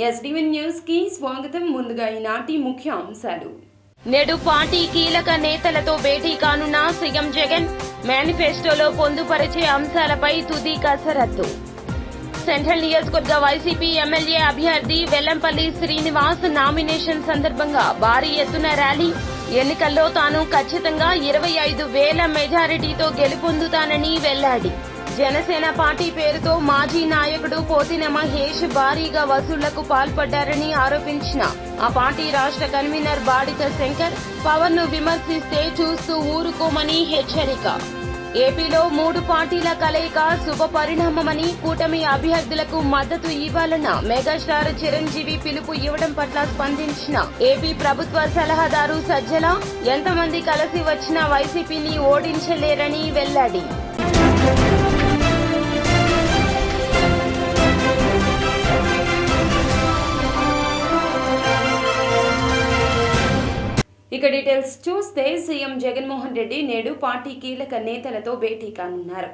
STV news కి స్వాగతం. ముందుగా ఈనాటి ముఖ్య అంశాలు. నేడు పార్టీ కీలక నేతలతో భేటీ కానున్న సీఎం జగన్. మేనిఫెస్టోలో పొందుపరిచే అంశాలపై తుది కసరత్తు. సెంట్రల్ నియోజకవర్గ వైసీపీ ఎమ్మెల్యే అభ్యర్థి వెల్లంపల్లి శ్రీనివాస్ నామినేషన్ సందర్భంగా భారీ ఎత్తున ర్యాలీ. ఎన్నికల్లో తాను ఖచ్చితంగా 25,000 మెజారిటీతో గెలుపొందుతానని వెల్లడి. జనసేన పార్టీ పేరుతో మాజీ నాయకుడు పోతిన మహేష్ భారీగా వసూళ్లకు పాల్పడ్డారని ఆరోపించిన ఆ పార్టీ రాష్ట్ర కన్వీనర్ బాడిత శంకర్ పవన్ ను విమర్శిస్తే చూస్తూ ఊరుకోమని హెచ్చరిక. ఏపీలో 3 పార్టీల కలయిక శుభ పరిణామమని, కూటమి అభ్యర్థులకు మద్దతు ఇవ్వాలన్న మెగాస్టార్ చిరంజీవి పిలుపు ఇవ్వడం పట్ల స్పందించిన ఏపీ ప్రభుత్వ సలహాదారు సజ్జల ఎంతమంది కలిసి వచ్చినా వైసీపీని ఓడించలేరని వెల్లడి. ఇక డీటెయిల్స్ చూస్తే సీఎం జగన్మోహన్ రెడ్డి నేడు పార్టీ కీలక నేతలతో భేటీ కానున్నారు.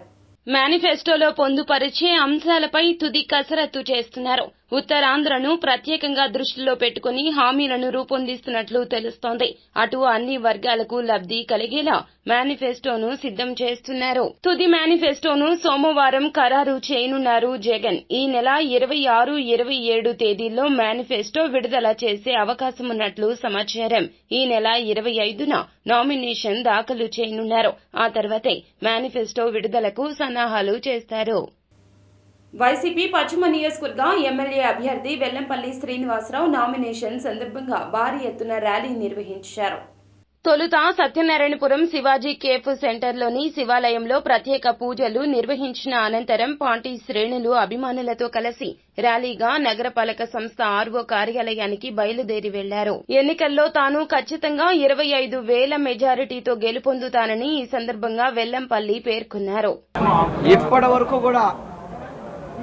మేనిఫెస్టోలో పొందుపరిచే అంశాలపై తుది కసరత్తు చేస్తున్నారు. ఉత్తరాంధ్రను ప్రత్యేకంగా దృష్టిలో పెట్టుకుని హామీలను రూపొందిస్తున్నట్లు తెలుస్తోంది. అటు అన్ని వర్గాలకు లబ్ది కలిగేలా మేనిఫెస్టోను సిద్దం చేస్తున్నారు. తుది మేనిఫెస్టోను సోమవారం ఖరారు చేయనున్నారు జగన్. ఈ నెల 26, 27 తేదీల్లో మేనిఫెస్టో విడుదల చేసే అవకాశమున్నట్లు సమాచారం. ఈ నెల 25న నామినేషన్ దాఖలు చేయనున్నారు. ఆ తర్వాతే మేనిఫెస్టో విడుదలకు సన్నాహాలు చేస్తారు. వైసీపీ పశ్చిమ నియోజకవర్గ ఎమ్మెల్యే అభ్యర్థి వెల్లంపల్లి శ్రీనివాసరావు నామినేషన్ సందర్భంగా భారీ ఎత్తున ర్యాలీ నిర్వహించారు. తొలుత సత్యనారాయణపురం శివాజీ కేఫ్ సెంటర్లోని శివాలయంలో ప్రత్యేక పూజలు నిర్వహించిన అనంతరం పార్టీ శ్రేణులు అభిమానులతో కలిసి ర్యాలీగా నగరపాలక సంస్థ ఆర్వో కార్యాలయానికి బయలుదేరి వెళ్లారు. ఎన్నికల్లో తాను ఖచ్చితంగా 25,000 మెజారిటీతో గెలుపొందుతానని ఈ సందర్భంగా వెల్లంపల్లి పేర్కొన్నారు. ఇప్పటి వరకు కూడా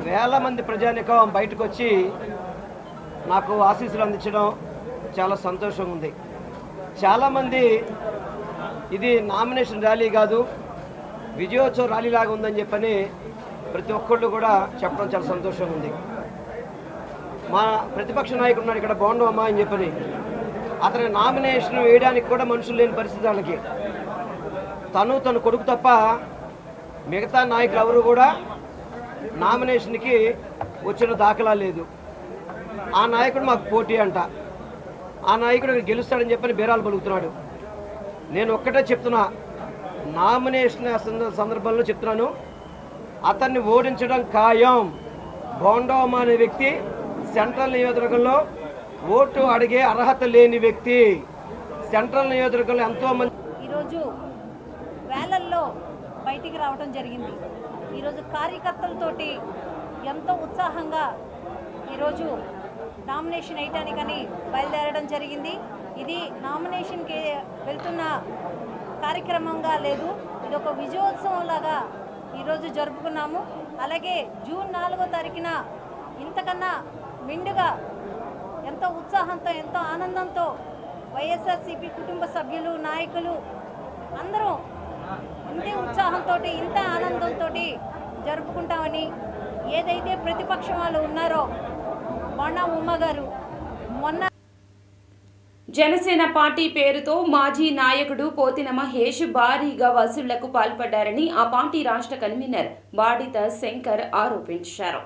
వేల మంది ప్రజానికం బయటకు వచ్చి నాకు ఆశీస్సులు అందించడం చాలా సంతోషంగా ఉంది. చాలామంది ఇది నామినేషన్ ర్యాలీ కాదు, విజయోత్సవ ర్యాలీ లాగా ఉందని చెప్పని ప్రతి ఒక్కళ్ళు కూడా చెప్పడం చాలా సంతోషంగా ఉంది. మా ప్రతిపక్ష నాయకుడు ఉన్నాడు ఇక్కడ, బాగుండవమ్మా అని చెప్పని, అతని నామినేషన్ వేయడానికి కూడా మనుషులు లేని పరిస్థితి వాళ్ళకి. తన కొడుకు తప్ప మిగతా నాయకులు ఎవరు కూడా నామినేషన్కి వచ్చిన దాఖలా లేదు. ఆ నాయకుడు మాకు పోటీ అంట, ఆ నాయకుడు గెలుస్తాడని చెప్పని బేరాలు పలుకుతున్నాడు. నేను ఒక్కటే చెప్తున్నా, నామినేషన్ సందర్భంలో చెప్తున్నాను, అతన్ని ఓడించడం ఖాయం. బోండోమ అనే వ్యక్తి సెంట్రల్ నియోజకవర్గంలో ఓటు అడిగే అర్హత లేని వ్యక్తి. సెంట్రల్ నియోజకవర్గంలో ఎంతోమంది ఈరోజు వేలల్లో బయటికి రావడం జరిగింది. ఈరోజు కార్యకర్తలతోటి ఎంతో ఉత్సాహంగా ఈరోజు నామినేషన్ వేయటానికని బయలుదేరడం జరిగింది. ఇది నామినేషన్కి వెళ్తున్న కార్యక్రమంగా లేదు, ఇది ఒక విజయోత్సవం లాగా ఈరోజు జరుపుకున్నాము. అలాగే జూన్ 4వ తారీఖున ఇంతకన్నా మెండుగా ఎంతో ఉత్సాహంతో, ఎంతో ఆనందంతో వైఎస్ఆర్సీపీ కుటుంబ సభ్యులు, నాయకులు అందరూ ఇంతే ఉత్సాహంతో, ఇంత ఆనందంతో జరుపుకుంటామని, ఏదైతే ప్రతిపక్షం వాళ్ళు ఉన్నారో మొన్న ఉమ్మ గారు జనసేన పార్టీ పేరుతో మాజీ నాయకుడు పోతిన మహేష్ భారీగా వసూళ్లకు పాల్పడ్డారని ఆ పార్టీ రాష్ట్ర కన్వీనర్ బాడిత శంకర్ ఆరోపించారు.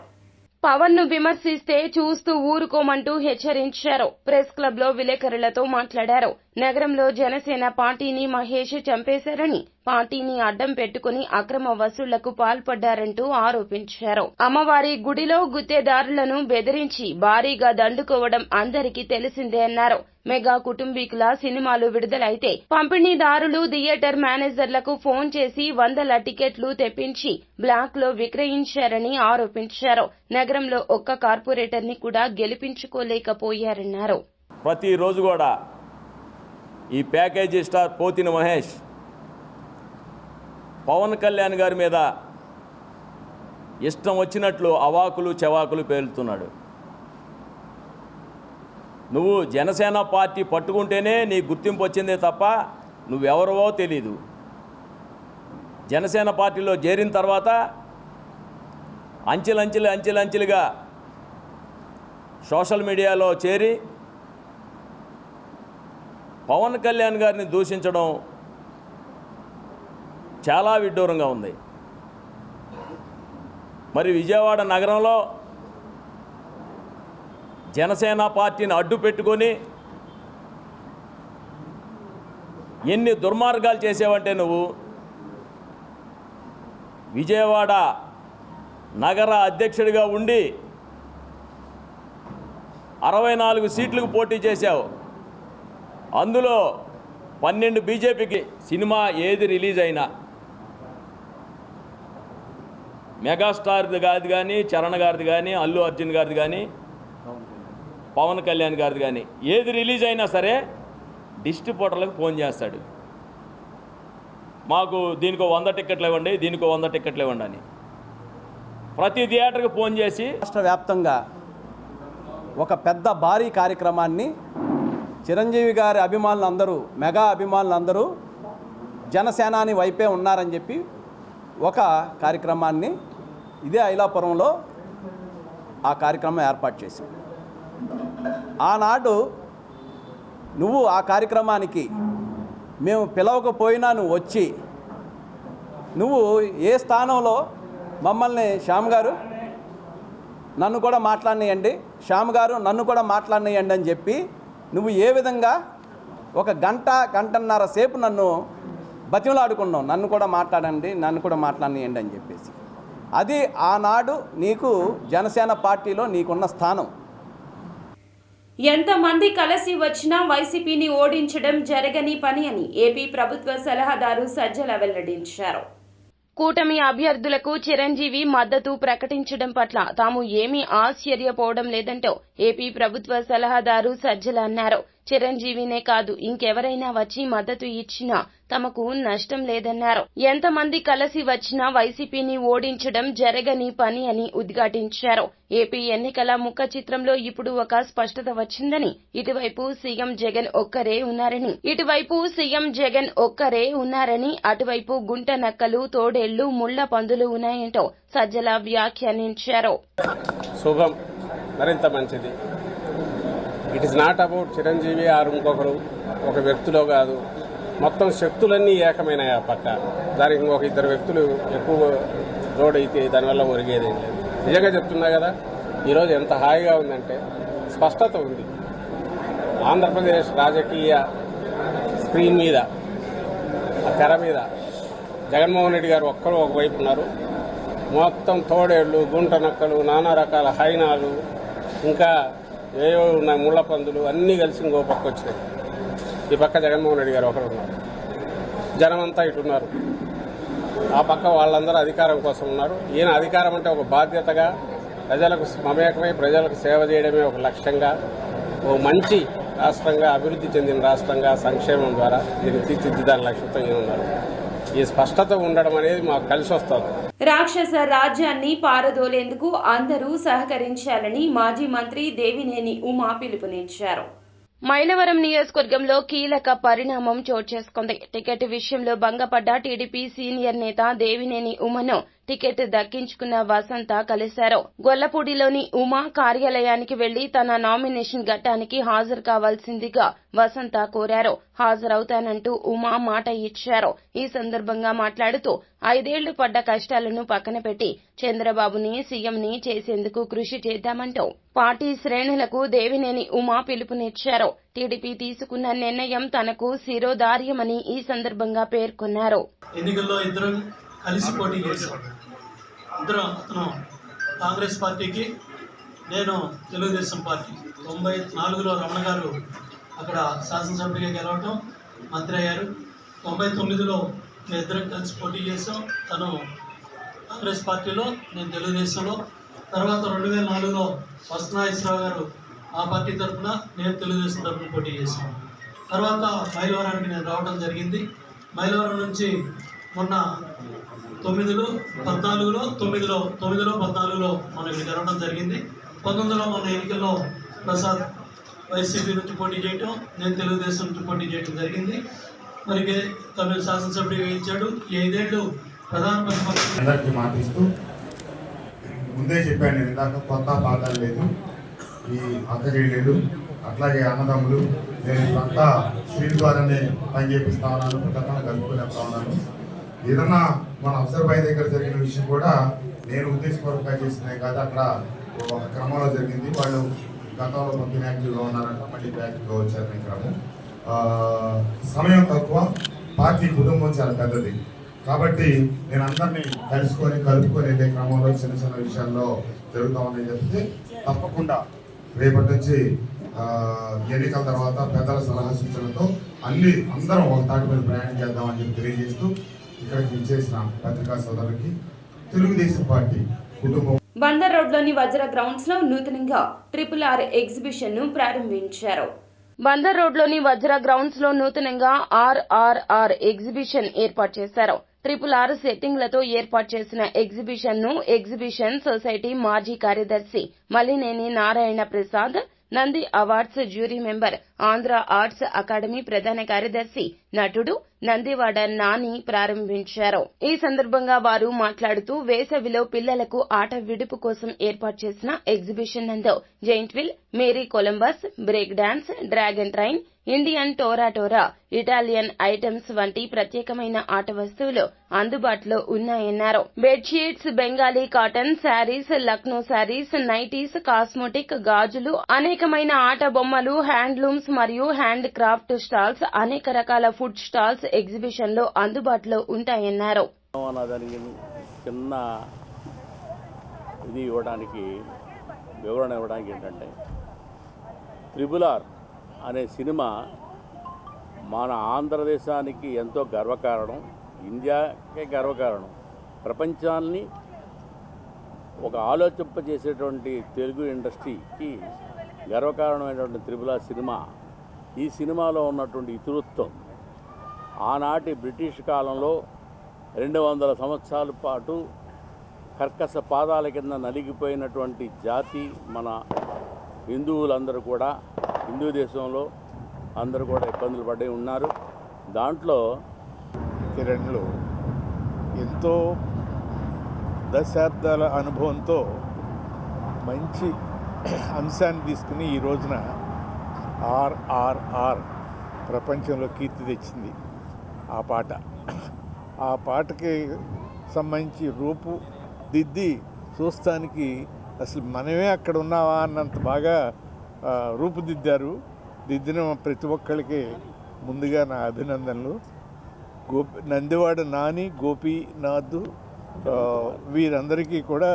పవన్ ను విమర్శిస్తే చూస్తూ ఊరుకోమంటూ హెచ్చరించారు. ప్రెస్ క్లబ్ లో విలేకరులతో మాట్లాడారు. నగరంలో జనసేన పార్టీని మహేష్ చంపేశారని, పార్టీని అడ్డం పెట్టుకుని అక్రమ వసూళ్లకు పాల్పడ్డారంటూ ఆరోపించారు. అమ్మవారి గుడిలో గుత్తేదారులను బెదిరించి భారీగా దండుకోవడం అందరికీ తెలిసిందే అన్నారు. మెగా కుటుంబీకుల సినిమాలు విడుదలైతే పంపిణీదారులు, థియేటర్ మేనేజర్లకు ఫోన్ చేసి 100 టికెట్లు తెప్పించి బ్లాక్ లో విక్రయించారని ఆరోపించారు. నగరంలో ఒక్క కార్పొరేటర్ ని కూడా గెలిపించుకోలేకపోయారన్నారు. ప్రతిరోజు కూడా ఈ ప్యాకేజీ స్టార్ పోతిన మహేష్ పవన్ కళ్యాణ్ గారి మీద ఇష్టం వచ్చినట్లు అవాకులు చెవాకులు పేలుతున్నాడు. నువ్వు జనసేన పార్టీ పట్టుకుంటేనే నీ గుర్తింపు వచ్చిందే తప్ప నువ్వెవరవో తెలీదు. జనసేన పార్టీలో చేరిన తర్వాత అంచెలంచెలుగా సోషల్ మీడియాలో చేరి పవన్ కళ్యాణ్ గారిని దూషించడం చాలా విడ్డూరంగా ఉంది. మరి విజయవాడ నగరంలో జనసేన పార్టీని అడ్డు పెట్టుకొని ఎన్ని దుర్మార్గాలు చేసావంటే నువ్వు విజయవాడ నగర అధ్యక్షుడిగా ఉండి 64 సీట్లకు పోటీ చేశావు. అందులో 12 బీజేపీకి. సినిమా ఏది రిలీజ్ అయినా మెగాస్టార్ది గారిది కానీ, చరణ్ గారిది కానీ, అల్లు అర్జున్ గారిది కానీ, పవన్ కళ్యాణ్ గారిది కానీ ఏది రిలీజ్ అయినా సరే డిస్ట్రిబ్యూటర్లకు ఫోన్ చేస్తాడు, మాకు దీనికో 100 టికెట్లు ఇవ్వండి, దీనికో 100 టికెట్లు ఇవ్వండి అని. ప్రతి థియేటర్కి ఫోన్ చేసి రాష్ట్ర వ్యాప్తంగా ఒక పెద్ద భారీ కార్యక్రమాన్ని చిరంజీవి గారి అభిమానులందరూ, మెగా అభిమానులందరూ జనసేనాని వైపే ఉన్నారని చెప్పి ఒక కార్యక్రమాన్ని ఇదే ఐలాపురంలో ఆ కార్యక్రమం ఏర్పాటు చేశాం. ఆనాడు నువ్వు ఆ కార్యక్రమానికి మేము పిలవకపోయినా నువ్వు వచ్చి నువ్వు ఏ స్థానంలో మమ్మల్ని శ్యామ్ గారు నన్ను కూడా మాట్లాడినాయండి, శ్యామ్ గారు నన్ను కూడా మాట్లాడినాయండి అని చెప్పి నువ్వు ఏ విధంగా ఒక గంటన్నర సేపు నన్ను బతిమలాడుకున్నావు, నన్ను కూడా మాట్లాడండి, నన్ను కూడా మాట్లాడినాయండి అని చెప్పేసి. అది ఆనాడు నీకు జనసేన పార్టీలో నీకున్న స్థానం. ఎంతమంది కలిసి వచ్చినా వైసీపీని ఓడించడం జరగని పని అని ఏపీ ప్రభుత్వ సలహాదారు సజ్జల వెల్లడించారు. కూటమి అభ్యర్థులకు చిరంజీవి మద్దతు ప్రకటించడం పట్ల తాము ఏమీ ఆశ్చర్యపోవడం లేదంటూ ఏపీ ప్రభుత్వ సలహాదారు సజ్జల అన్నారు. చిరంజీవినే కాదు ఇంకెవరైనా వచ్చి మద్దతు ఇచ్చినా తమకు నష్టం లేదన్నారు. ఎంతమంది కలిసి వచ్చినా వైసీపీని ఓడించడం జరగని పని అని ఉద్ఘాటించారు. ఏపీ ఎన్నికల ముఖ చిత్రంలో ఇప్పుడు ఒక స్పష్టత వచ్చిందని, ఇటువైపు సీఎం జగన్ ఒక్కరే ఉన్నారని అటువైపు గుంట నక్కలు, తోడేళ్లు, ముళ్ల పందులు ఉన్నాయంటూ సజ్జల వ్యాఖ్యానించారు. శుభం, మరింత మంచిది. It is not about Chiranjeevi ఆరు ఇంకొకరు, ఒక వ్యక్తిలో కాదు, మొత్తం శక్తులన్నీ ఏకమైనాయి ఆ పక్క. దానికి ఇంకొక 2 వ్యక్తులు ఎక్కువ జోడైతే దానివల్ల ఒరిగేది లేదు. నిజంగా చెప్తున్నా కదా, ఈరోజు ఎంత హాయిగా ఉందంటే స్పష్టత ఉంది. ఆంధ్రప్రదేశ్ రాజకీయ స్క్రీన్ మీద, ఆ తెర మీద జగన్మోహన్ రెడ్డి గారు ఒక్కరు ఒకవైపు ఉన్నారు, మొత్తం తోడేళ్లు, గుంట నక్కలు, నానా రకాల హైనాలు, ఇంకా ఏవో ఉన్నాయి ముళ్ళ పందులు అన్నీ కలిసి ఇంకో పక్క వచ్చినాయి. ఈ పక్క జగన్మోహన్ రెడ్డి గారు ఒకరు ఉన్నారు, జనమంతా ఇటున్నారు. ఆ పక్క వాళ్ళందరూ అధికారం కోసం ఉన్నారు. ఈయన అధికారం అంటే ఒక బాధ్యతగా ప్రజలకు మమేకమై ప్రజలకు సేవ చేయడమే ఒక లక్ష్యంగా, ఓ మంచి రాష్ట్రంగా, అభివృద్ధి చెందిన రాష్ట్రంగా సంక్షేమం ద్వారా దీన్ని తీర్చిదిద్దాలని లక్ష్యంతో ఈయన ఉన్నారు. ఈ స్పష్టత ఉండడం అనేది మాకు కలిసి వస్తుంది. రాక్షస రాజ్యాన్ని పారదోలేందుకు అందరూ సహకరించాలని మాజీ మంత్రి దేవినేని ఉమా పిలుపునిచ్చారు. మైలవరం నియోజకవర్గంలో కీలక పరిణామం చోటు చేసుకుంది. టికెట్ విషయంలో భంగపడ్డ టీడీపీ సీనియర్ నేత దేవినేని ఉమను టికెట్ దక్కించుకున్న వసంత కలిశారు. గొల్లపూడిలోని ఉమా కార్యాలయానికి వెళ్లి తన నామినేషన్ ఘట్టానికి హాజరు కావాల్సిందిగా వసంత కోరారు. హాజరవుతానంటూ ఉమా మాట ఇచ్చారు. ఈ సందర్భంగా మాట్లాడుతూ 5 ఏళ్లు పడ్డ కష్టాలను పక్కన పెట్టి చంద్రబాబుని సీఎంని చేసేందుకు కృషి చేద్దామంటూ పార్టీ శ్రేణులకు దేవినేని ఉమా పిలుపునిచ్చారు. టీడీపీ తీసుకున్న నిర్ణయం తనకు శిరోధార్యమని ఈ సందర్భంగా పేర్కొన్నారు. ఎన్నికల్లో ఇద్దరం కలిసి పోటీ చేశాం. అతను కాంగ్రెస్ పార్టీకి, నేను తెలుగుదేశం పార్టీ. 94లో రమణ గారు అక్కడ శాసనసభ్యుడిగా గెలవటం, మంత్రి అయ్యారు. 99లో మేము ఇద్దరం కలిసి పోటీ చేసాం. తను కాంగ్రెస్ పార్టీలో, నేను తెలుగుదేశంలో. తర్వాత 2004లో వసనాయేశ్వరరావు గారు ఆ పార్టీ తరఫున, నేను తెలుగుదేశం తరఫున పోటీ చేశాను. తర్వాత మైలవరానికి నేను రావడం జరిగింది. మైలవరం నుంచి మొన్న 9లో 14లో మనం ఇక్కడ జరగడం జరిగింది. 19లో మన ఎన్నికల్లో ప్రసాద్ వైసీపీ నుంచి పోటీ చేయటం, నేను తెలుగుదేశం నుంచి పోటీ చేయడం జరిగింది. మరి తమిళ శాసనసభ్యుడిగా ఇచ్చాడు. 5 ఏళ్ళు ప్రధాన ప్రతిపక్షం మాటిస్తూ ముందే చెప్పాను, నేను ఇందాక కొత్త పాఠాలు లేదు. ఈ అక్క చెల్లెళ్ళు అట్లాగే అన్నదమ్ములు నేను ఇప్పుడంతా స్క్రీన్ ద్వారానే పని చేపిస్తా ఉన్నాను, గతంలో కలుపుకొని వెళ్తా ఉన్నాను. ఏదన్నా మన అఫ్సర్ భాయ్ దగ్గర జరిగిన విషయం కూడా నేను ఉద్దేశపూర్వకంగా చేసినాయి కాదు, అక్కడ ఒక క్రమంలో జరిగింది. వాళ్ళు గతంలో కొంచెం యాక్టివ్గా ఉన్నారంట, మళ్ళీ యాక్టివ్గా వచ్చారు. క్రమం సమయం తక్కువ, పార్టీ కుటుంబం చాలా పెద్దది కాబట్టి నేను అందరినీ కలుపుకొని వెళ్ళే క్రమంలో చిన్న చిన్న విషయాల్లో జరుగుతూ ఉన్నాయని చెప్తే తప్పకుండా రేపటి నుంచి ఎన్నికల తర్వాత పెద్దల సలహా సూచనలతో అందరం ఒక తాటి మీద ప్రయాణం చేద్దామని చెప్పి తెలియజేస్తూ ఇక్కడికి ఇచ్చేసిన పత్రికా సోదరులకి తెలుగుదేశం పార్టీ కుటుంబం. బందర్ రోడ్లోని వజ్ర గ్రౌండ్స్ లో నూతనంగా RRR ఎగ్జిబిషన్ ను ప్రారంభించారు. బందర్ రోడ్లోని వజ్ర గ్రౌండ్స్ లో నూతనంగా RRR ఎగ్జిబిషన్ ఏర్పాటు చేశారు. RRR సెట్టింగ్లతో ఏర్పాటు చేసిన ఎగ్జిబిషన్ ను ఎగ్జిబిషన్ సొసైటీ మాజీ కార్యదర్శి Malineni Narayana Prasad, Nandi awards jury member, Andhra arts academy ప్రధాన కార్యదర్శి, నటుడు నందివాడ నాని ప్రారంభించారు. ఈ సందర్భంగా వారు మాట్లాడుతూ వేసవిలో పిల్లలకు ఆట విడుపు కోసం ఏర్పాటు చేసిన ఎగ్జిబిషన్ నందు giant wheel, merry Columbus, break dance, dragon train, Indian టోరా, ఇటాలియన్ ఐటమ్స్ వంటి ప్రత్యేకమైన ఆట వస్తువులు అందుబాటులో ఉన్నాయన్నారు. Bedsheets, Bengali cotton saris, Lucknow saris, nighties, cosmetic, గాజులు, అనేకమైన ఆట బొమ్మలు, హ్యాండ్లూమ్స్ మరియు హ్యాండ్ క్రాఫ్ట్ స్టాల్స్, అనేక రకాల ఫుడ్ స్టాల్స్ ఎగ్జిబిషన్ లో అందుబాటులో ఉంటాయన్నారు. చిన్న ఇది ఇవ్వడానికి వివరణ ఇవ్వడానికి ఏంటంటే RRR అనే సినిమా మన ఆంధ్రదేశానికి ఎంతో గర్వకారణం, ఇండియాకే గర్వకారణం, ప్రపంచాన్ని ఒక ఆలోచింపజేసేటువంటి తెలుగు ఇండస్ట్రీకి గర్వకారణమైనటువంటి RRR సినిమా. ఈ సినిమాలో ఉన్నటువంటి ఇతివృత్తం ఆనాటి బ్రిటిష్ కాలంలో 200 సంవత్సరాల పాటు కర్కశ పాదాల కింద నలిగిపోయినటువంటి జాతి మన హిందువులందరూ కూడా, హిందూ దేశంలో అందరూ కూడా ఇబ్బందులు పడి ఉన్నారు. దాంట్లో కిరణ్లు ఎంతో దశాబ్దాల అనుభవంతో మంచి అంశాన్ని తీసుకుని ఈ రోజున RRR ప్రపంచంలో కీర్తి తెచ్చింది. ఆ పాటకి సంబంధించి రూపుదిద్ది చూస్తానికి అసలు మనమే అక్కడ ఉన్నావా అన్నంత బాగా రూపుదిద్దారు. దిద్దిన ప్రతి ఒక్కరికి ముందుగా నా అభినందనలు. నందివాడ నాని, గోపీనాథ్ వీరందరికీ కూడా,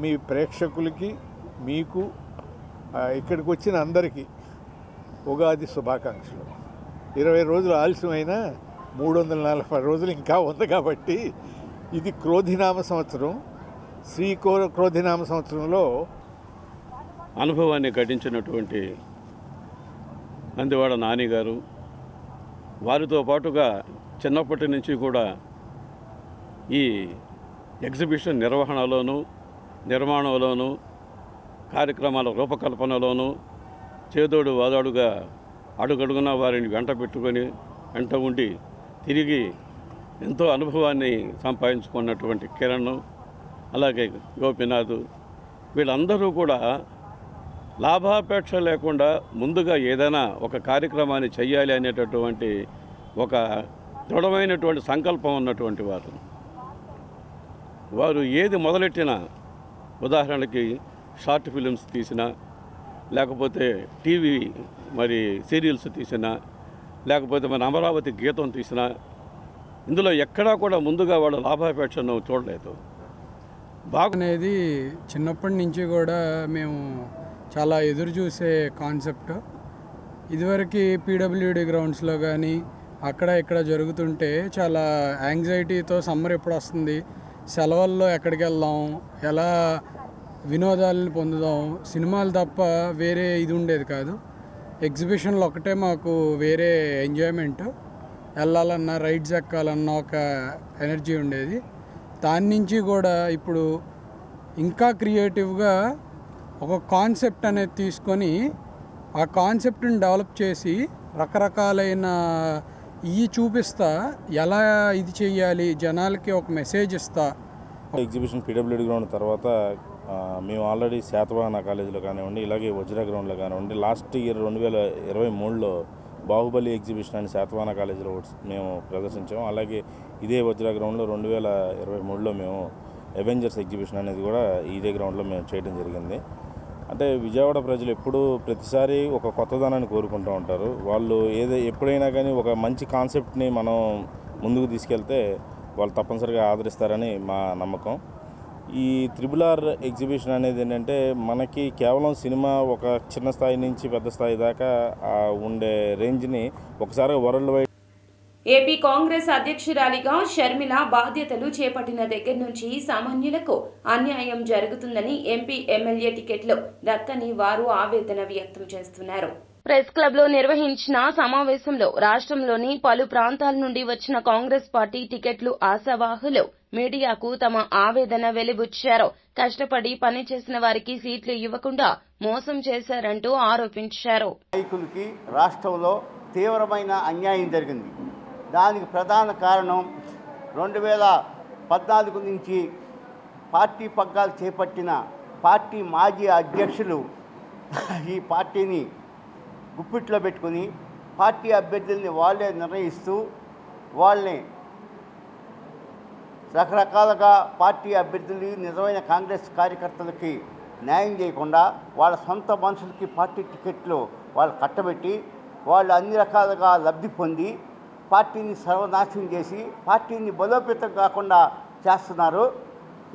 మీ ప్రేక్షకులకి, మీకు, ఇక్కడికి వచ్చిన అందరికీ ఉగాది శుభాకాంక్షలు. 20 రోజులు ఆలస్యమైనా 340 రోజులు ఇంకా ఉంది కాబట్టి ఇది క్రోధినామ సంవత్సరం. క్రోధినామ సంవత్సరంలో అనుభవాన్ని గడించినటువంటి నందివాడ నాని గారు, వారితో పాటుగా చిన్నప్పటి నుంచి కూడా ఈ ఎగ్జిబిషన్ నిర్వహణలోనూ, నిర్మాణంలోనూ, కార్యక్రమాల రూపకల్పనలోనూ చేదోడు వాదాడుగా అడుగడుగున వారిని వెంట ఉండి తిరిగి ఎంతో అనుభవాన్ని సంపాదించుకున్నటువంటి కిరణ్, అలాగే గోపీనాథ్, వీళ్ళందరూ కూడా లాభాపేక్ష లేకుండా ముందుగా ఏదైనా ఒక కార్యక్రమాన్ని చెయ్యాలి అనేటటువంటి ఒక దృఢమైనటువంటి సంకల్పం ఉన్నటువంటి వారు ఏది మొదలెట్టినా, ఉదాహరణకి షార్ట్ ఫిలిమ్స్ తీసినా, లేకపోతే టీవీ సీరియల్స్ తీసినా, లేకపోతే మన అమరావతి గీతం తీసినా, ఇందులో ఎక్కడా కూడా ముందుగా వాళ్ళ లాభాపేక్షను చూడలేదు. అనేది చిన్నప్పటి నుంచి కూడా మేము చాలా ఎదురు చూసే కాన్సెప్ట్. ఇదివరకు PWD గ్రౌండ్స్లో కానీ అక్కడ ఇక్కడ జరుగుతుంటే చాలా యాంగ్జైటీతో సమ్మర్ ఎప్పుడు వస్తుంది, సెలవుల్లో ఎక్కడికి వెళ్దాం, ఎలా వినోదాలను పొందుదాం, సినిమాలు తప్ప వేరే ఇది ఉండేది కాదు. ఎగ్జిబిషన్లో ఒకటే మాకు వేరే ఎంజాయ్మెంట్, వెళ్ళాలన్నా రైడ్స్ ఎక్కాలన్నా ఒక ఎనర్జీ ఉండేది. దాని నుంచి కూడా ఇప్పుడు ఇంకా క్రియేటివ్గా ఒక కాన్సెప్ట్ అనేది తీసుకొని ఆ కాన్సెప్ట్ని డెవలప్ చేసి రకరకాలైన చూపిస్తా, ఎలా ఇది చెయ్యాలి, జనాలకి ఒక మెసేజ్ ఇస్తా. ఎగ్జిబిషన్ PWD గ్రౌండ్ తర్వాత మేము ఆల్రెడీ శాతవాహన కాలేజీలో కానివ్వండి, ఇలాగే వజ్ర గ్రౌండ్లో కానివ్వండి, లాస్ట్ ఇయర్ 2023లో బాహుబలి ఎగ్జిబిషన్ అని శాతవాహన కాలేజీలో మేము ప్రదర్శించాము. అలాగే ఇదే వజ్ర గ్రౌండ్లో 2023లో మేము అవెంజర్స్ ఎగ్జిబిషన్ అనేది కూడా ఇదే గ్రౌండ్లో మేము చేయడం జరిగింది. అంటే విజయవాడ ప్రజలు ఎప్పుడూ ప్రతిసారి ఒక కొత్తదనాన్ని కోరుకుంటూ ఉంటారు. వాళ్ళు ఎప్పుడైనా కానీ ఒక మంచి కాన్సెప్ట్ని మనం ముందుకు తీసుకెళ్తే వాళ్ళు తప్పనిసరిగా ఆదరిస్తారని మా నమ్మకం. ఈ RRR ఎగ్జిబిషన్ అనేది ఏంటంటే మనకి కేవలం సినిమా ఒక చిన్న స్థాయి నుంచి పెద్ద స్థాయి దాకా ఉండే రేంజ్ని ఒకసారి వరల్డ్ వైడ్. ఏపీ కాంగ్రెస్ అధ్యక్షురాలిగా షర్మిల బాధ్యతలు చేపట్టిన దగ్గర నుంచి సామాన్యులకు అన్యాయం జరుగుతుందని ఎంపీ ఎమ్మెల్యే టికెట్లు దక్కని వారు ఆవేదన వ్యక్తం చేస్తున్నారు. ప్రెస్ క్లబ్ లో నిర్వహించిన సమావేశంలో రాష్ట్రంలోని పలు ప్రాంతాల నుండి వచ్చిన కాంగ్రెస్ పార్టీ టికెట్లు ఆశావాహులు మీడియాకు తమ ఆవేదన వెలిబుచ్చారు. కష్టపడి పనిచేసిన వారికి సీట్లు ఇవ్వకుండా మోసం చేశారంటూ ఆరోపించారు. నాయకులకి రాష్ట్రంలో తీవ్రమైన అన్యాయం జరిగింది. దానికి ప్రధాన కారణం 2014 నుంచి పార్టీ పగ్గాలు చేపట్టిన పార్టీ మాజీ అధ్యక్షులు ఈ పార్టీని గుప్పిట్లో పెట్టుకుని పార్టీ అభ్యర్థుల్ని వాళ్ళే నిర్ణయిస్తూ వాళ్ళని రకరకాలుగా పార్టీ అభ్యర్థులు నిజమైన కాంగ్రెస్ కార్యకర్తలకి న్యాయం చేయకుండా వాళ్ళ సొంత మనుషులకి పార్టీ టికెట్లు వాళ్ళు కట్టబెట్టి వాళ్ళు అన్ని రకాలుగా లబ్ధి పొంది పార్టీని సర్వనాశనం చేసి పార్టీని బలోపేతం కాకుండా చేస్తున్నారు.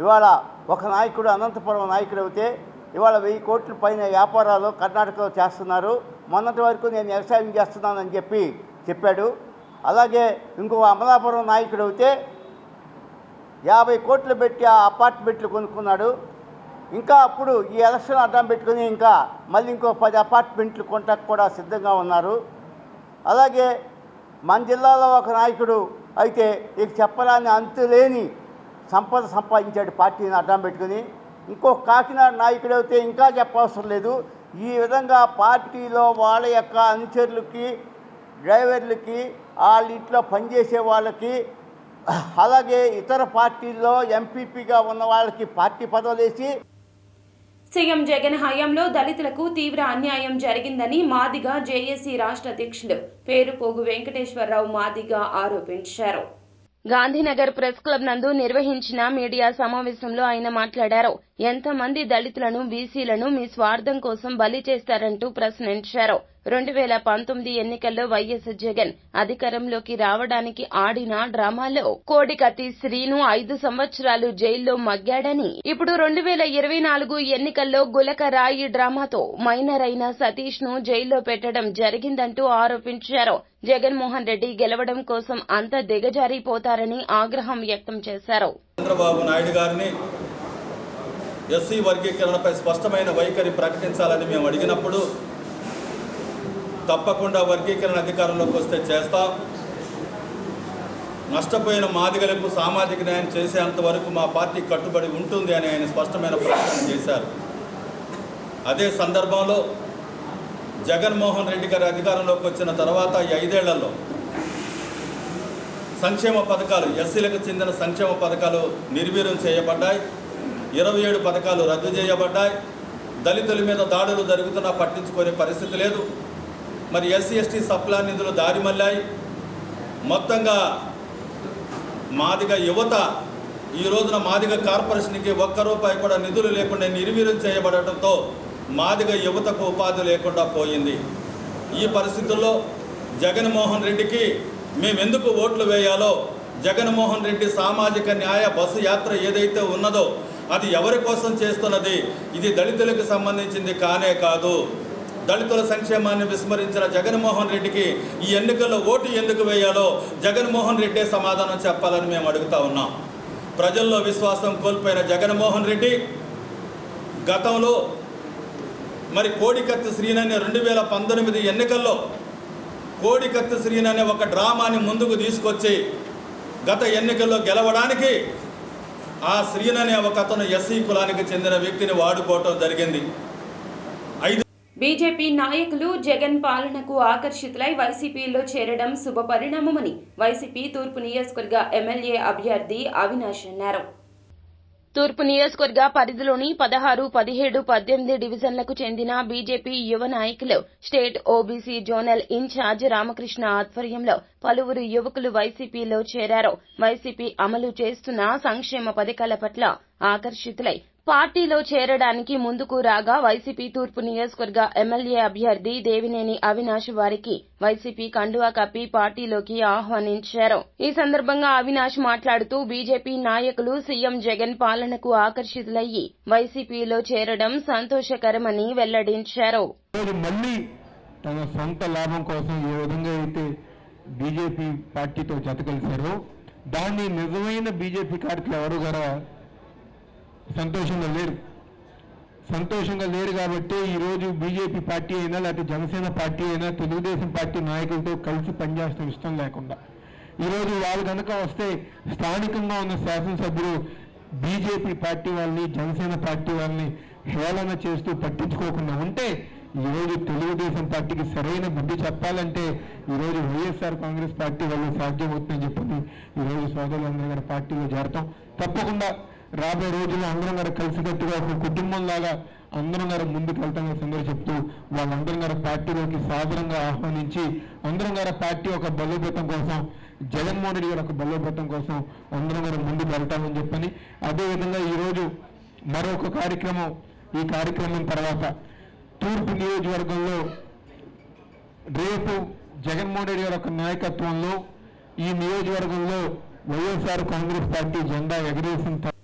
ఇవాళ ఒక నాయకుడు అనంతపురం నాయకుడు అయితే ఇవాళ 1000 కోట్ల పైన వ్యాపారాలు కర్ణాటకలో చేస్తున్నారు. మొన్నటి వరకు నేను వ్యవసాయం చేస్తున్నానని చెప్పాడు. అలాగే ఇంకో అమలాపురం నాయకుడు అయితే 50 కోట్లు పెట్టి ఆ అపార్ట్మెంట్లు కొనుక్కున్నాడు. ఇంకా అప్పుడు ఈ ఎలక్షన్ అడ్డం పెట్టుకుని ఇంకా మళ్ళీ ఇంకో 10 అపార్ట్మెంట్లు కొనడానికి కూడా సిద్ధంగా ఉన్నారు. అలాగే మన జిల్లాలో ఒక నాయకుడు అయితే ఇక చెప్పరాని అంతులేని సంపద సంపాదించాడు పార్టీని అడ్డం పెట్టుకుని. ఇంకో కాకినాడ నాయకుడు అయితే ఇంకా చెప్పవసరం లేదు. ఈ విధంగా పార్టీలో వాళ్ళ యొక్క అనుచరులకి, డ్రైవర్లకి, వాళ్ళ ఇంట్లో పనిచేసే వాళ్ళకి, అలాగే ఇతర పార్టీల్లో ఎంపీపీగా ఉన్న వాళ్ళకి పార్టీ పదవులేసి సీఎం జగన్ హయాంలో దళితులకు తీవ్ర అన్యాయం జరిగిందని మాదిగ జేఏసీ రాష్ట్ర అధ్యక్షులు పేరుపోగు వెంకటేశ్వరరావు మాదిగ ఆరోపించారు. గాంధీనగర్ ప్రెస్ క్లబ్ నందు నిర్వహించిన మీడియా సమావేశంలో ఆయన మాట్లాడారు. ఎంతమంది దళితులను, బీసీలను మీ స్వార్థం కోసం బలి చేస్తారంటూ ప్రశ్నించారు. 2019 ఎన్నికల్లో వైఎస్ జగన్ అధికారంలోకి రావడానికి ఆడిన డ్రామాలో కోడికత్తి శ్రీను 5 సంవత్సరాలు జైల్లో మగ్గాడని, ఇప్పుడు 2024 ఎన్నికల్లో గులకరాయి డ్రామాతో మైనర్ అయిన సతీష్ ను జైల్లో పెట్టడం జరిగిందంటూ ఆరోపించారు. జగన్మోహన్ రెడ్డి గెలవడం కోసం అంత దిగజారిపోతారని ఆగ్రహం వ్యక్తం చేశారు. చంద్రబాబు నాయుడు గారిని ఎస్సీ వర్గీకరణపై స్పష్టమైన వైఖరి ప్రకటించాలని మేము అడిగినప్పుడు తప్పకుండా వర్గీకరణ అధికారంలోకి వస్తే చేస్తాం, నష్టపోయిన మాదిగలకు సామాజిక న్యాయం చేసేంత వరకు మా పార్టీ కట్టుబడి ఉంటుంది అని ఆయన స్పష్టమైన ప్రకటన చేశారు. అదే సందర్భంలో జగన్మోహన్ రెడ్డి గారి అధికారంలోకి వచ్చిన తర్వాత ఈ 5 ఏళ్లలో సంక్షేమ పథకాలు, ఎస్సీలకు చెందిన సంక్షేమ పథకాలు నిర్వీర్యం చేయబడ్డాయి. 27 పథకాలు రద్దు చేయబడ్డాయి. దళితుల మీద దాడులు జరుగుతున్నా పట్టించుకునే పరిస్థితి లేదు. మరి ఎస్సీ ఎస్టీ సప్లాన్ నిధులు దారి మళ్ళాయి. మొత్తంగా మాదిగ యువత ఈ రోజున మాదిగ కార్పొరేషన్కి ₹1 కూడా నిధులు లేకుండా నిర్వీర్యం చేయబడటంతో మాదిగ యువతకు ఉపాధి లేకుండా పోయింది. ఈ పరిస్థితుల్లో జగన్మోహన్ రెడ్డికి మేమెందుకు ఓట్లు వేయాలో, జగన్మోహన్ రెడ్డి సామాజిక న్యాయ బస్సు యాత్ర ఏదైతే ఉన్నదో అది ఎవరి కోసం చేస్తున్నది? ఇది దళితులకు సంబంధించింది కానే కాదు. దళితుల సంక్షేమాన్ని విస్మరించిన జగన్మోహన్ రెడ్డికి ఈ ఎన్నికల్లో ఓటు ఎందుకు వేయాలో జగన్మోహన్ రెడ్డే సమాధానం చెప్పాలని మేము అడుగుతా ఉన్నాం. ప్రజల్లో విశ్వాసం కోల్పోయిన జగన్మోహన్ రెడ్డి గతంలో మరి కోడికత్తి శ్రీనని 2019 ఎన్నికల్లో కోడికత్తి శ్రీననే ఒక డ్రామాని ముందుకు తీసుకొచ్చి గత ఎన్నికల్లో గెలవడానికి ఆ శ్రీననే ఒక అతను ఎస్సీ కులానికి చెందిన వ్యక్తిని వాడుకోవటం జరిగింది. బీజేపీ నాయకులు జగన్ పాలనకు ఆకర్షితులై వైసీపీలో చేరడం శుభపరిణామమని వైసీపీ తూర్పు నియోజకవర్గ ఎమ్మెల్యే అభ్యర్థి అవినాష్ అన్నారు. తూర్పు నియోజకవర్గ పరిధిలోని 16, 17, 18 డివిజన్లకు చెందిన బీజేపీ యువ నాయకులు state OBC zonal incharge Ramakrishna ఆధ్వర్యంలో పలువురు యువకులు వైసీపీలో చేరారు. వైసీపీ అమలు చేస్తున్న సంక్షేమ పథకాల పట్ల ఆకర్షితులై పార్టీలో చేరడానికి ముందుకు రాగా వైసీపీ తూర్పు నియోజకవర్గ ఎమ్మెల్యే అభ్యర్థి దేవినేని అవినాష్ వారికి వైసీపీ కండువా కప్పి పార్టీలోకి ఆహ్వానించారు. ఈ సందర్భంగా అవినాష్ మాట్లాడుతూ బీజేపీ నాయకులు సీఎం జగన్ పాలనకు ఆకర్షితులయ్యి వైసీపీలో చేరడం సంతోషకరమని వెల్లడించారు. మళ్లీ తన సొంత లాభం కోసం ఏ విధంగా అయితే బీజేపీ పార్టీతో జతకలిశారో దాన్ని నిజమైన బీజేపీ కార్యకర్తలు ఎవరు కూడా సంతోషంగా లేరు కాబట్టి ఈరోజు బీజేపీ పార్టీ అయినా లేకపోతే జనసేన పార్టీ అయినా తెలుగుదేశం పార్టీ నాయకులతో కలిసి పనిచేస్తున్న ఇష్టం లేకుండా ఈరోజు వాళ్ళు కనుక వస్తే స్థానికంగా ఉన్న శాసనసభ్యులు బీజేపీ పార్టీ వాళ్ళని జనసేన పార్టీ వాళ్ళని హేళన చేస్తూ పట్టించుకోకుండా ఉంటే ఈరోజు తెలుగుదేశం పార్టీకి సరైన బుద్ధి చెప్పాలంటే ఈరోజు వైఎస్ఆర్ కాంగ్రెస్ పార్టీ వాళ్ళు సాధ్యమవుతుందని చెప్పి ఈరోజు సోదరులందరూ గారి పార్టీలో చేరతాం. తప్పకుండా రాబోయే రోజుల్లో అందరం గారు కలిసికట్టుగా ఒక కుటుంబంలాగా అందరం గారు ముందుకు వెళ్తామని సందర్భంగా చెప్తూ వాళ్ళందరం గారు పార్టీలోకి సాదరంగా ఆహ్వానించి అందరం గారు పార్టీ ఒక బలోపేతం కోసం జగన్మోహన్ రెడ్డి గారు ఒక బలోపేతం కోసం అందరం గారు ముందుకు వెళ్తామని చెప్పని అదేవిధంగా ఈరోజు మరొక కార్యక్రమం ఈ కార్యక్రమం తర్వాత తూర్పు నియోజకవర్గంలో రేపు జగన్మోహన్ రెడ్డి గారి యొక్క నాయకత్వంలో ఈ నియోజకవర్గంలో వైఎస్ఆర్ కాంగ్రెస్ పార్టీ జెండా ఎగరేసిన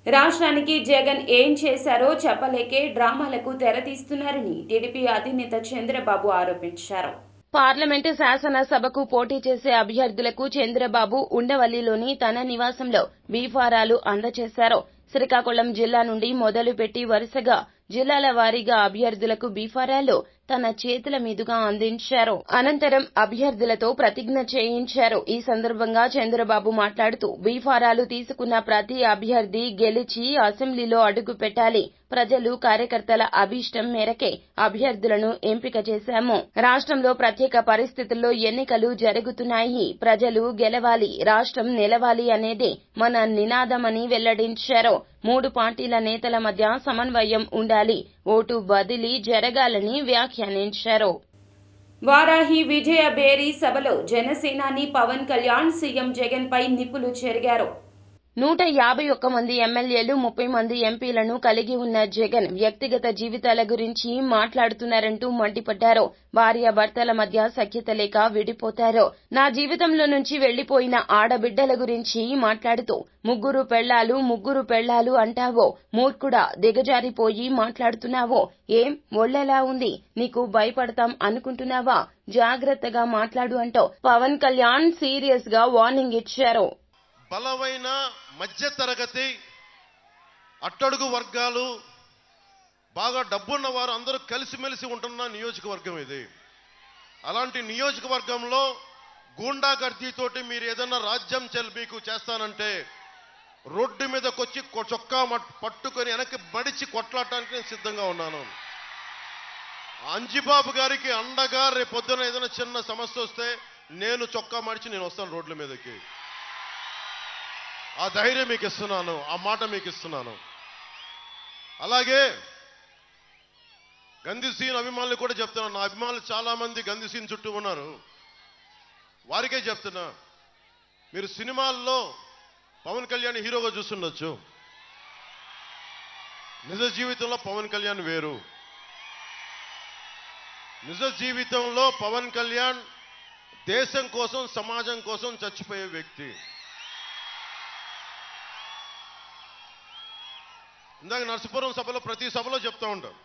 రాష్ట్రానికి జగన్ ఏం చేశారో చెప్పలేకే డ్రామాలకు తెరతీస్తున్నారని టీడీపీ అధినేత చంద్రబాబు ఆరోపించారు. పార్లమెంటు శాసనసభకు పోటీ చేసే అభ్యర్థులకు చంద్రబాబు ఉండవల్లిలోని తన నివాసంలో బీఫారాలు అందజేశారు. శ్రీకాకుళం జిల్లా నుండి మొదలుపెట్టి వరుసగా జిల్లాల వారీగా అభ్యర్థులకు బీఫారాలు తన చేతుల మీదుగా అందించారు. అనంతరం అభ్యర్థులతో ప్రతిజ్ఞ చేయించారు. ఈ సందర్భంగా చంద్రబాబు మాట్లాడుతూ బీఫారాలు తీసుకున్న ప్రతి అభ్యర్థి గెలిచి అసెంబ్లీలో అడుగు పెట్టాలి. ప్రజలు కార్యకర్తల అభీష్టం మేరకే అభ్యర్థులను ఎంపిక చేశాము. రాష్ట్రంలో ప్రత్యేక పరిస్థితుల్లో ఎన్నికలు జరుగుతున్నాయి. ప్రజలు గెలవాలి, రాష్ట్రం నిలవాలి అనేదే మన నినాదమని వెల్లడించారు. 3 పార్టీల నేతల మధ్య సమన్వయం ఉండాలి, ఓటు బదిలీ జరగాలని వ్యాఖ్యానించారు. వారాహి విజయ బేరీ సభలో జనసేనాని పవన్ కళ్యాణ్ సీఎం జగన్ పై నిప్పులు చెరిగారు. 151 మంది ఎమ్మెల్యేలు 30 మంది ఎంపీలను కలిగి ఉన్న జగన్ వ్యక్తిగత జీవితాల గురించి మాట్లాడుతున్నారంటూ మండిపడ్డారు. భార్యాభర్తల మధ్య సఖ్యత లేక విడిపోతారు. నా జీవితంలో నుంచి వెళ్లిపోయిన ఆడబిడ్డల గురించి మాట్లాడుతూ 3 పెళ్లాలు అంటావో, మూర్ఖుడా దిగజారిపోయి మాట్లాడుతున్నావో, ఏం ఒళ్ళెలా ఉంది, నీకు భయపడతాం అనుకుంటున్నావా, జాగ్రత్తగా మాట్లాడు అంటూ పవన్ కళ్యాణ్ సీరియస్ గా వార్నింగ్ ఇచ్చారు. బలమైన మధ్యతరగతి అట్టడుగు వర్గాలు బాగా డబ్బున్న వారు అందరూ కలిసిమెలిసి ఉంటున్న నియోజకవర్గం ఇది. అలాంటి నియోజకవర్గంలో గూండాగర్దీతోటి మీరు ఏదన్నా రాజ్యం మీకు చేస్తానంటే రోడ్డు మీదకొచ్చి చొక్కా పట్టుకొని వెనక్కి మడిచి కొట్లాడటానికి నేను సిద్ధంగా ఉన్నాను. అంజిబాబు గారికి అండగా రేపొద్దున ఏదైనా చిన్న సమస్య వస్తే నేను చొక్కా మడిచి నేను వస్తాను రోడ్ల మీదకి. ఆ ధైర్యం మీకు ఇస్తున్నాను, ఆ మాట మీకు ఇస్తున్నాను. అలాగే గంధిసీన్ అభిమానులు కూడా చెప్తున్నాను. నా అభిమానులు చాలా మంది గంధిసీన్ చుట్టూ ఉన్నారు. వారికే చెప్తున్నా, మీరు సినిమాల్లో పవన్ కళ్యాణ్ హీరోగా చూస్తుండొచ్చు, నిజ జీవితంలో పవన్ కళ్యాణ్ వేరు. నిజ జీవితంలో పవన్ కళ్యాణ్ దేశం కోసం సమాజం కోసం చచ్చిపోయే వ్యక్తి. ఇందాక నరసీపురం సభలో ప్రతి సభలో చెప్తా ఉంటాను,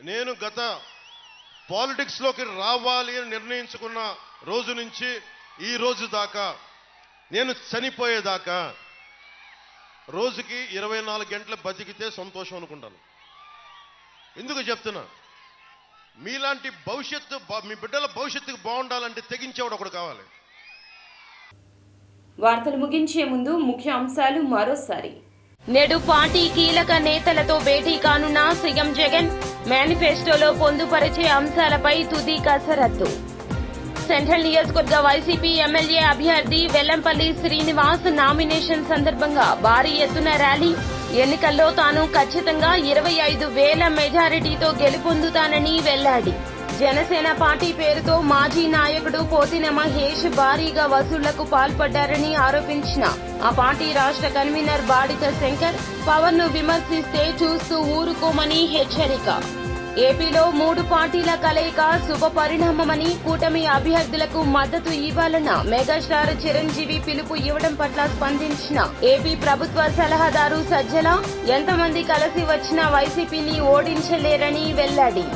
నేను గత పాలిటిక్స్లోకి రావాలి అని నిర్ణయించుకున్న రోజు నుంచి ఈ రోజు దాకా, నేను చనిపోయేదాకా రోజుకి 24 గంటలు బతికితే సంతోషం అనుకుంటాను. ఎందుకు చెప్తున్నా, మీలాంటి భవిష్యత్తు, మీ బిడ్డల భవిష్యత్తుకు బాగుండాలంటే తెగించేవాడు ఒకడు కావాలి. వార్తలు ముగించే ముందు ముఖ్య అంశాలు మరోసారి. నేడు పార్టీ కీలక నేతలతో భేటీ కానున్న సీఎం జగన్. మేనిఫెస్టోలో పొందుపరిచే అంశాలపై తుది కసరత్తు. సెంట్రల్ నియోజకవర్గ వైసీపీ ఎమ్మెల్యే అభ్యర్థి వెల్లంపల్లి శ్రీనివాస్ నామినేషన్ సందర్భంగా భారీ ఎత్తున ర్యాలీ. ఎన్నికల్లో తాను ఖచ్చితంగా 25,000 మెజారిటీతో గెలుపొందుతానని వెల్లడి. జనసేన పార్టీ పేరుతో మాజీ నాయకుడు పోతిన మహేష్ భారీగా వసూళ్లకు పాల్పడ్డారని ఆరోపించిన ఆ పార్టీ రాష్ట్ర కన్వీనర్ బాడిత శంకర్ పవన్ ను విమర్శిస్తే చూస్తూ ఊరుకోమని హెచ్చరిక. ఏపీలో 3 పార్టీల కలయిక శుభ పరిణామమని, కూటమి అభ్యర్థులకు మద్దతు ఇవ్వాలన్న మెగాస్టార్ చిరంజీవి పిలుపు ఇవ్వడం పట్ల స్పందించిన ఏపీ ప్రభుత్వ సలహాదారు సజ్జల ఎంతమంది కలిసి వచ్చినా వైసీపీని ఓడించలేరని వెల్లడి.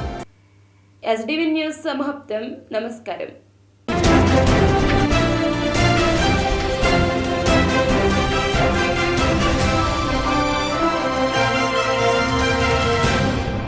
SDV న్యూస్ సమాప్తం. నమస్కారం.